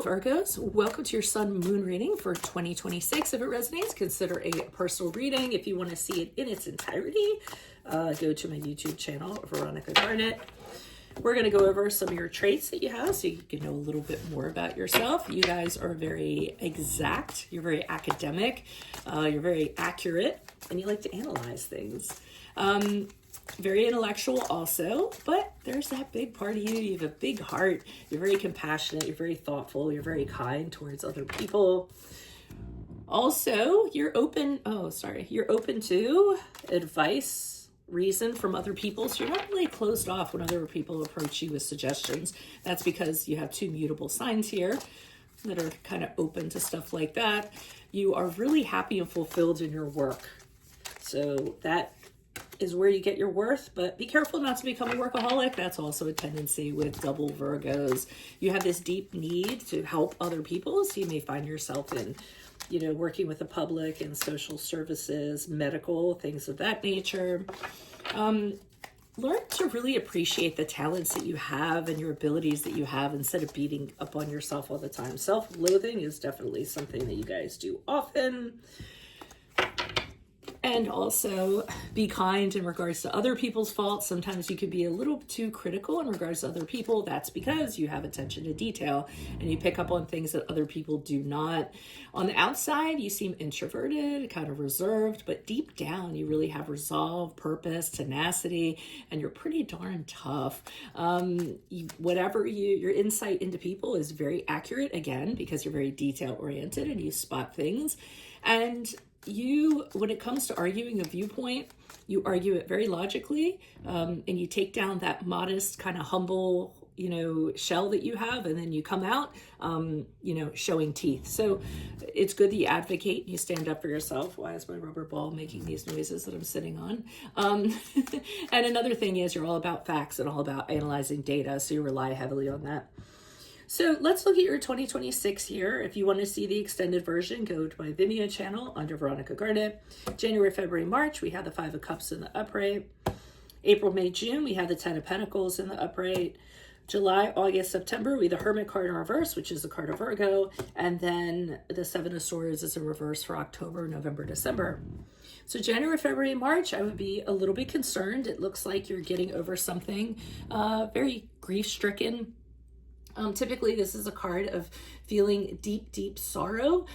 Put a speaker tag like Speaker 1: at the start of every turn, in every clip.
Speaker 1: Virgos, welcome to your Sun Moon reading for 2026. If it resonates, consider a personal reading. If you want to see it in its entirety, go to my YouTube channel, Veronica Garnett. We're going to go over some of your traits that you have so you can know a little bit more about yourself. You guys are very exact, you're very academic, you're very accurate, and you like to analyze things. Very intellectual also, but there's that big part of you. You have a big heart. You're very compassionate. You're very thoughtful. You're very kind towards other people. Also, you're open. You're open to advice, reason from other people. So you're not really closed off when other people approach you with suggestions. That's because you have two mutable signs here that are kind of open to stuff like that. You are really happy and fulfilled in your work. So that is where you get your worth, but be careful not to become a workaholic. That's also a tendency with double Virgos. You have this deep need to help other people, so you may find yourself in, working with the public and social services, medical, things of that nature. Learn to really appreciate the talents that you have and your abilities that you have instead of beating up on yourself all the time. Self-loathing is definitely something that you guys do often. And also be kind in regards to other people's faults. Sometimes you could be a little too critical in regards to other people. That's because you have attention to detail and you pick up on things that other people do not. On the outside, you seem introverted, kind of reserved, but deep down, you really have resolve, purpose, tenacity, and you're pretty darn tough. Your insight into people is very accurate, again, because you're very detail-oriented and you spot things. And when it comes to arguing a viewpoint, you argue it very logically, and you take down that modest, kind of humble, shell that you have, and then you come out, showing teeth. So it's good that you advocate, you stand up for yourself. Why is my rubber ball making these noises that I'm sitting on? And another thing is you're all about facts and all about analyzing data, so you rely heavily on that. So let's look at your 2026 here. If you want to see the extended version, go to my Vimeo channel under Veronica Garnett. January, February, March, we have the 5 of Cups in the upright. April, May, June, we have the 10 of Pentacles in the upright. July, August, September, we have the Hermit card in reverse, which is the card of Virgo. And then the 7 of Swords is in reverse for October, November, December. So January, February, March, I would be a little bit concerned. It looks like you're getting over something very grief-stricken. Typically, this is a card of feeling deep, deep sorrow,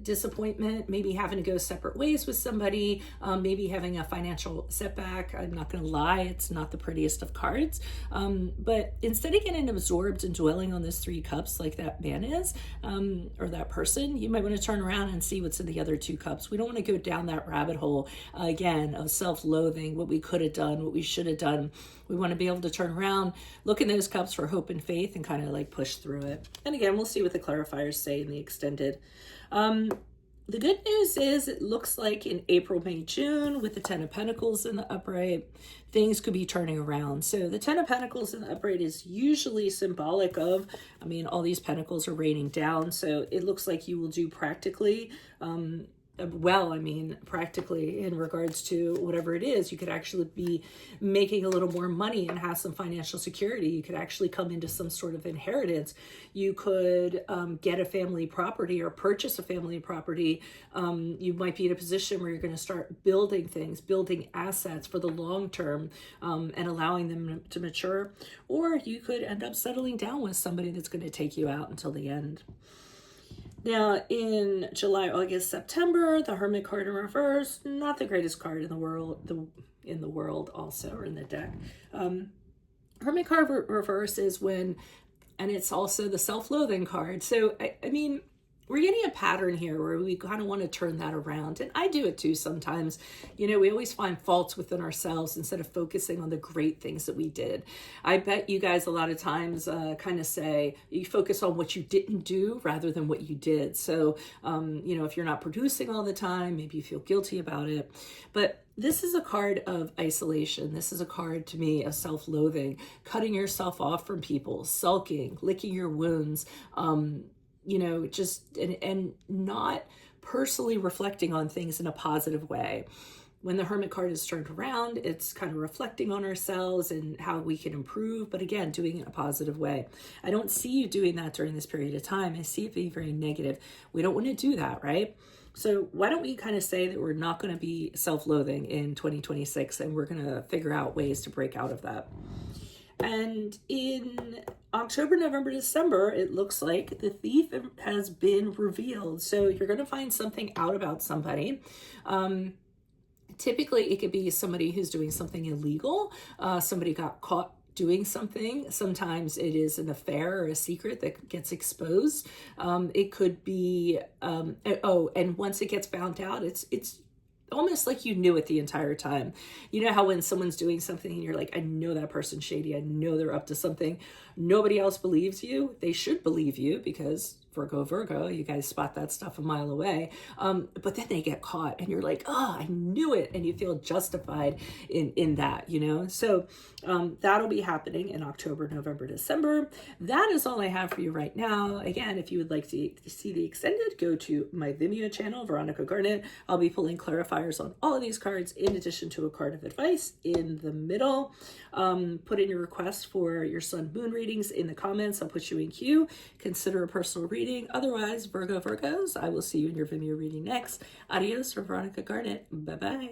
Speaker 1: disappointment, maybe having to go separate ways with somebody, maybe having a financial setback. I'm not going to lie, it's not the prettiest of cards. But instead of getting absorbed and dwelling on this 3 cups like that man is, or that person, you might want to turn around and see what's in the other 2 cups. We don't want to go down that rabbit hole, again, of self-loathing, what we could have done, what we should have done. We want to be able to turn around, look in those cups for hope and faith, and kind of like push through it. And again, we'll see what the clarifiers say in the extended. The good news is it looks like in April, May, June, with the 10 of Pentacles in the upright, things could be turning around. So the 10 of Pentacles in the upright is usually symbolic of, all these pentacles are raining down. So it looks like you will do practically, practically in regards to whatever it is. You could actually be making a little more money and have some financial security. You could actually come into some sort of inheritance. You could get a family property or purchase a family property. You might be in a position where you're going to start building things, building assets for the long term, and allowing them to mature. Or you could end up settling down with somebody that's going to take you out until the end. Now, in July, August, September, the Hermit card in reverse, not the greatest card in the world, also, or in the deck. Hermit card reverse is when, and it's also the self-loathing card. So, we're getting a pattern here where we kind of want to turn that around. And I do it too sometimes. We always find faults within ourselves instead of focusing on the great things that we did. I bet you guys a lot of times kind of say you focus on what you didn't do rather than what you did. So, if you're not producing all the time, maybe you feel guilty about it. But this is a card of isolation. This is a card to me of self-loathing, cutting yourself off from people, sulking, licking your wounds, and not personally reflecting on things in a positive way. When the Hermit card is turned around, it's kind of reflecting on ourselves and how we can improve, but again, doing it in a positive way. I don't see you doing that during this period of time. I see it being very negative. We don't want to do that, right? So why don't we kind of say that we're not going to be self-loathing in 2026, and we're going to figure out ways to break out of that. And in October, November, December, it looks like the thief has been revealed. So you're going to find something out about somebody. Typically, it could be somebody who's doing something illegal. Somebody got caught doing something. Sometimes it is an affair or a secret that gets exposed. It could be, and once it gets found out, it's almost like you knew it the entire time. You know how when someone's doing something and you're like, I know that person's shady, I know they're up to something. Nobody else believes you. They should believe you because Virgo, you guys spot that stuff a mile away. But then they get caught and you're like, oh, I knew it. And you feel justified in that, you know? So that'll be happening in October, November, December. That is all I have for you right now. Again, if you would like to see the extended, go to my Vimeo channel, Veronica Garnett. I'll be pulling clarifiers on all of these cards in addition to a card of advice in the middle. Put in your request for your sun moon readings in the comments. I'll put you in queue. Consider a personal reading. Otherwise, Virgos, I will see you in your Vimeo reading next. Adios from Veronica Garnett. Bye-bye.